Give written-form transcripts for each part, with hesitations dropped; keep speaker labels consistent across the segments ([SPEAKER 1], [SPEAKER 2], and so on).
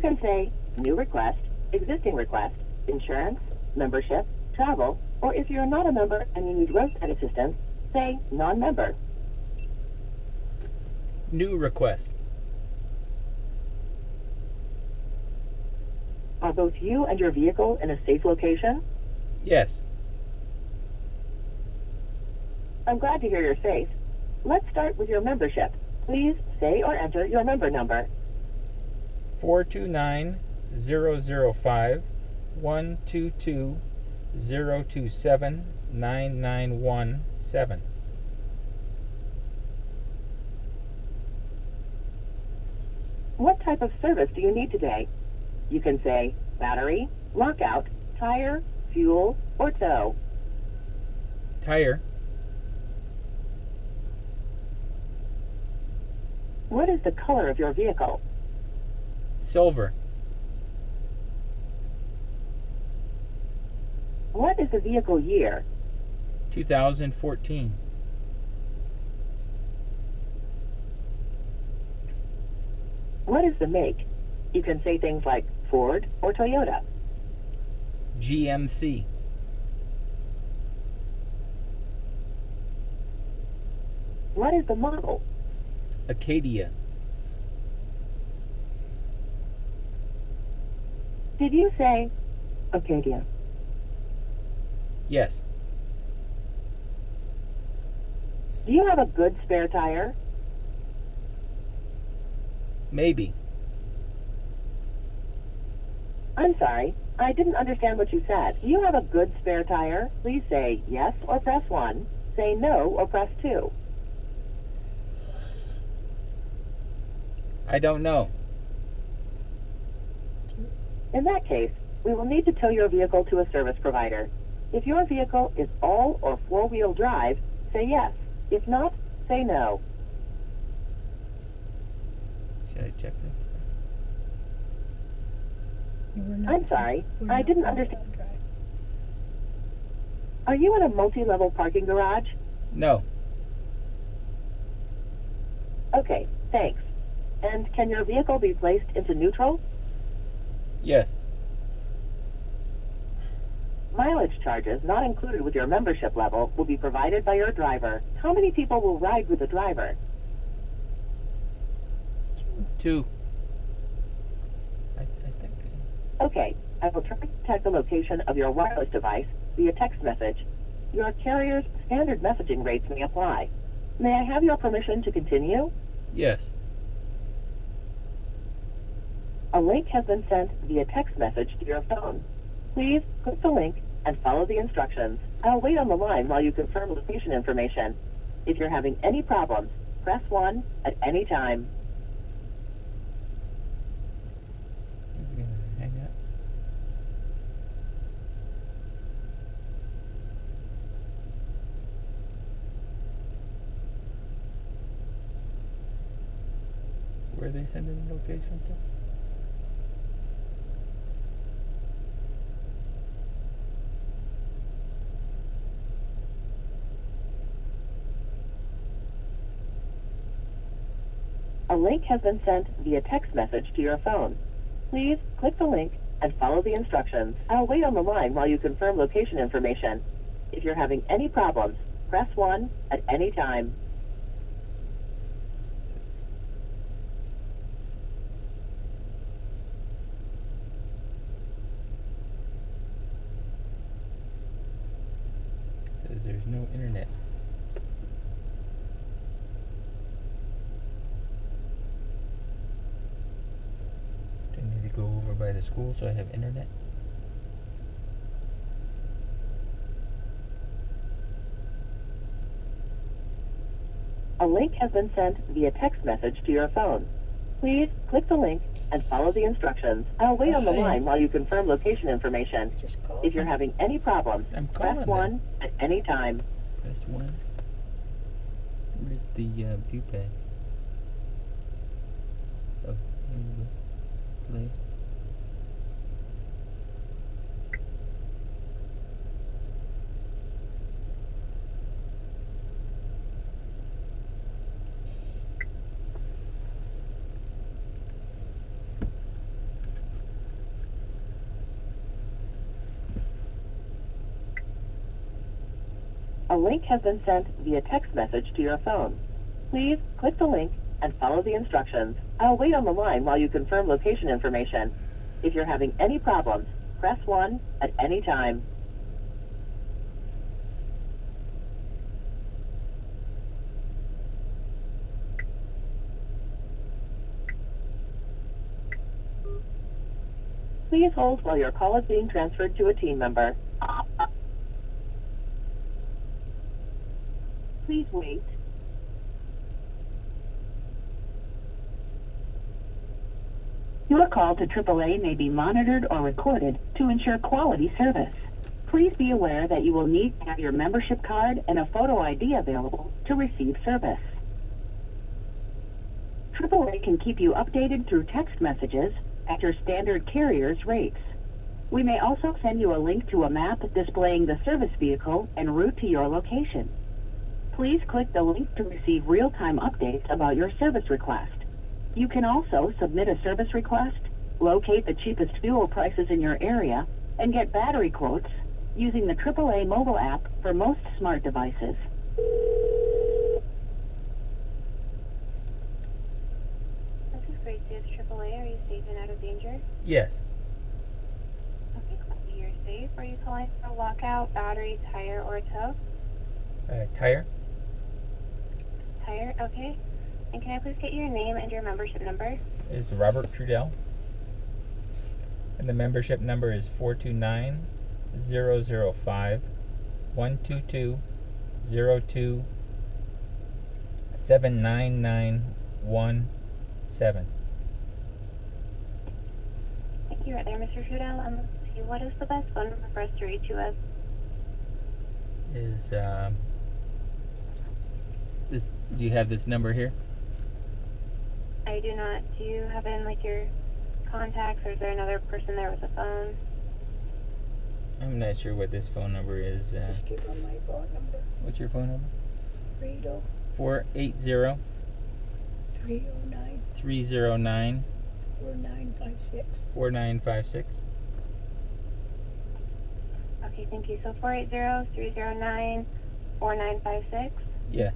[SPEAKER 1] can say new request, existing request, insurance, membership, travel, or if you're not a member and you need roadside assistance, say non-member.
[SPEAKER 2] New request.
[SPEAKER 1] Are both you and your vehicle in a safe location?
[SPEAKER 2] Yes.
[SPEAKER 1] I'm glad to hear you're safe. Let's start with your membership. Please say or enter your member number.
[SPEAKER 2] 429-005-122-027-9917.
[SPEAKER 1] What type of service do you need today? You can say battery, lockout, tire, fuel, or tow.
[SPEAKER 2] Tire.
[SPEAKER 1] What is the color of your vehicle?
[SPEAKER 2] Silver.
[SPEAKER 1] What is the vehicle year?
[SPEAKER 2] 2014.
[SPEAKER 1] What is the make? You can say things like Ford or Toyota.
[SPEAKER 2] GMC.
[SPEAKER 1] What is the model?
[SPEAKER 2] Acadia.
[SPEAKER 1] Did you say Acadia?
[SPEAKER 2] Yes.
[SPEAKER 1] Do you have a good spare tire?
[SPEAKER 2] Maybe.
[SPEAKER 1] I'm sorry, I didn't understand what you said. Do you have a good spare tire? Please say yes or press 1. Say no or press 2.
[SPEAKER 2] I don't know.
[SPEAKER 1] In that case, we will need to tow your vehicle to a service provider. If your vehicle is all or four-wheel drive, say yes. If not, say no.
[SPEAKER 2] Should I check this?
[SPEAKER 1] I'm sorry, I didn't understand. Are you in a multi-level parking garage?
[SPEAKER 2] No.
[SPEAKER 1] Okay, thanks. And can your vehicle be placed into neutral?
[SPEAKER 2] Yes.
[SPEAKER 1] Mileage charges not included with your membership level will be provided by your driver. How many people will ride with the driver?
[SPEAKER 2] 2. I think.
[SPEAKER 1] Okay, I will try to detect the location of your wireless device via text message. Your carrier's standard messaging rates may apply. May I have your permission to continue?
[SPEAKER 2] Yes.
[SPEAKER 1] A link has been sent via text message to your phone. Please click the link and follow the instructions. I'll wait on the line while you confirm location information. If you're having any problems, press 1 at any time.
[SPEAKER 2] He's gonna hang up. Where are they sending the location to?
[SPEAKER 1] A link has been sent via text message to your phone. Please click the link and follow the instructions. I'll wait on the line while you confirm location information. If you're having any problems, press 1 at any time.
[SPEAKER 2] Says there's no internet. Do I need to go over by the school so I have internet?
[SPEAKER 1] A link has been sent via text message to your phone. Please click the link and follow the instructions. I'll wait on the line while you confirm location information. If you're having any problems, press 1 at any time.
[SPEAKER 2] Press 1. Where's the view pad? Oh, there you go. Play.
[SPEAKER 1] A link has been sent via text message to your phone. Please click the link and follow the instructions. I'll wait on the line while you confirm location information. If you're having any problems, press 1 at any time. Please hold while your call is being transferred to a team member. Please wait. Your call to AAA may be monitored or recorded to ensure quality service. Please be aware that you will need to have your membership card and a photo ID available to receive service. AAA can keep you updated through text messages at your standard carrier's rates. We may also send you a link to a map displaying the service vehicle en route to your location. Please click the link to receive real-time updates about your service request. You can also submit a service request, locate the cheapest fuel prices in your area, and get battery quotes using the AAA mobile app for most smart devices.
[SPEAKER 3] This is Grace with AAA. Are you safe and out of danger?
[SPEAKER 2] Yes.
[SPEAKER 3] Okay, glad to hear you're safe. Are you calling for a lockout, battery, tire, or a tow?
[SPEAKER 2] Tire?
[SPEAKER 3] Tire, okay. And can I please get your name and your membership number?
[SPEAKER 2] Is Robert Trudell. And the membership number is 429-005-122-02-79917.
[SPEAKER 3] Thank you right there, Mr. Trudell. Let's see, what is the best phone number for us to reach you as?
[SPEAKER 2] Do you have this number here?
[SPEAKER 3] I do not. Do you have it in like your contacts, or is there another person there with a phone?
[SPEAKER 2] I'm not sure what this phone number is.
[SPEAKER 4] Just give them my phone number.
[SPEAKER 2] What's your phone number? 480
[SPEAKER 4] 309
[SPEAKER 2] 309
[SPEAKER 4] 4956.
[SPEAKER 2] 4956.
[SPEAKER 3] Okay, thank you. So 480-309-4956.
[SPEAKER 2] Yeah.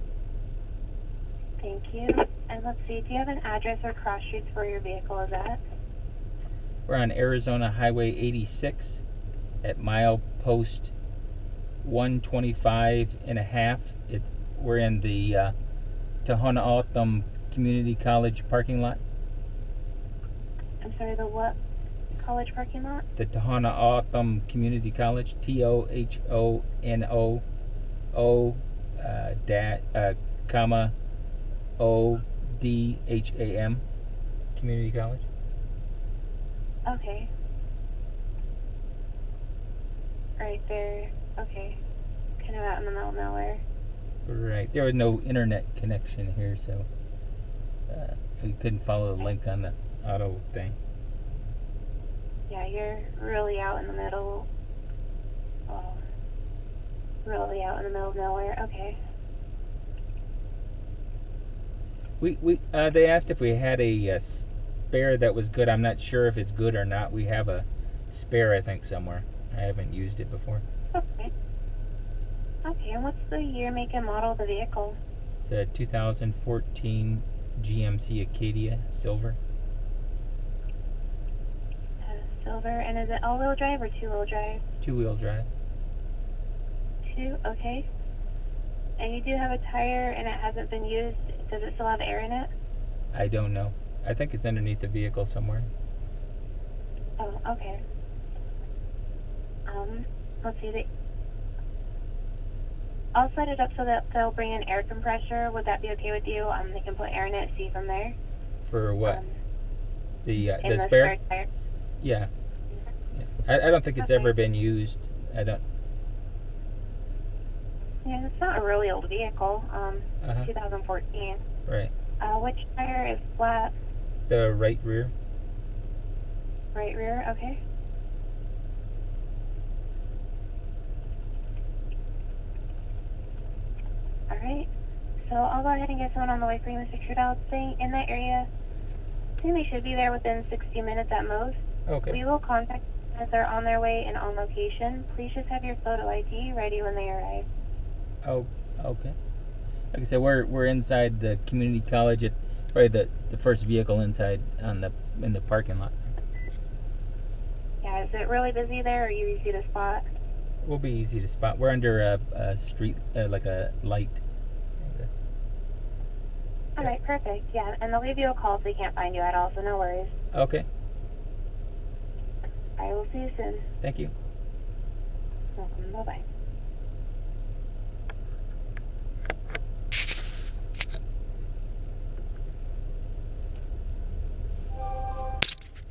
[SPEAKER 3] Thank you. And let's see, do you have an address or cross streets where your vehicle is at?
[SPEAKER 2] We're on Arizona Highway 86 at milepost 125.5. We're in the Tohono Community College parking lot.
[SPEAKER 3] I'm sorry, the what college parking lot?
[SPEAKER 2] The Tohono Community College, Tohono comma ODHAM Community College.
[SPEAKER 3] Okay. Right there. Okay. Kind of out in the middle of nowhere.
[SPEAKER 2] Right. There was no internet connection here, so we couldn't follow the link on the auto thing.
[SPEAKER 3] Yeah, you're really out in the middle. Oh, really out in the middle of nowhere. Okay.
[SPEAKER 2] They asked if we had a spare that was good. I'm not sure if it's good or not. We have a spare, I think, somewhere. I haven't used it before.
[SPEAKER 3] Okay. Okay, and what's the year, make, and model of the vehicle?
[SPEAKER 2] It's a 2014 GMC Acadia Silver.
[SPEAKER 3] Silver, and is it all-wheel drive or two-wheel drive?
[SPEAKER 2] Two-wheel drive.
[SPEAKER 3] Two, okay. And you do have a tire and it hasn't been used. Does it still have air in it?
[SPEAKER 2] I don't know. I think it's underneath the vehicle somewhere.
[SPEAKER 3] Oh, okay. Let's see. I'll set it up so that they'll bring an air compressor. Would that be okay with you? They can put air in it, see from there.
[SPEAKER 2] For what? The
[SPEAKER 3] spare
[SPEAKER 2] spare?
[SPEAKER 3] tire.
[SPEAKER 2] Yeah. I don't think it's ever been used. I don't.
[SPEAKER 3] Yeah, it's not a really old vehicle. 2014.
[SPEAKER 2] Right.
[SPEAKER 3] Which tire is flat?
[SPEAKER 2] The right rear.
[SPEAKER 3] Right rear, okay. Alright. So I'll go ahead and get someone on the way for you, Mr. Trudell. Staying in that area. I think they should be there within 60 minutes at most.
[SPEAKER 2] Okay.
[SPEAKER 3] We will contact them as they're on their way and on location. Please just have your photo ID ready when they arrive.
[SPEAKER 2] Oh, okay. Like I said, we're inside the community college at probably the first vehicle inside in the parking lot.
[SPEAKER 3] Yeah, is it really busy there? Or are you easy to spot?
[SPEAKER 2] We'll be easy to spot. We're under a street, like a light.
[SPEAKER 3] All right, perfect. Yeah, and they'll leave you a call if they can't find you at all, so no worries.
[SPEAKER 2] Okay.
[SPEAKER 3] I will see you soon.
[SPEAKER 2] Thank you.
[SPEAKER 3] Welcome. Bye-bye.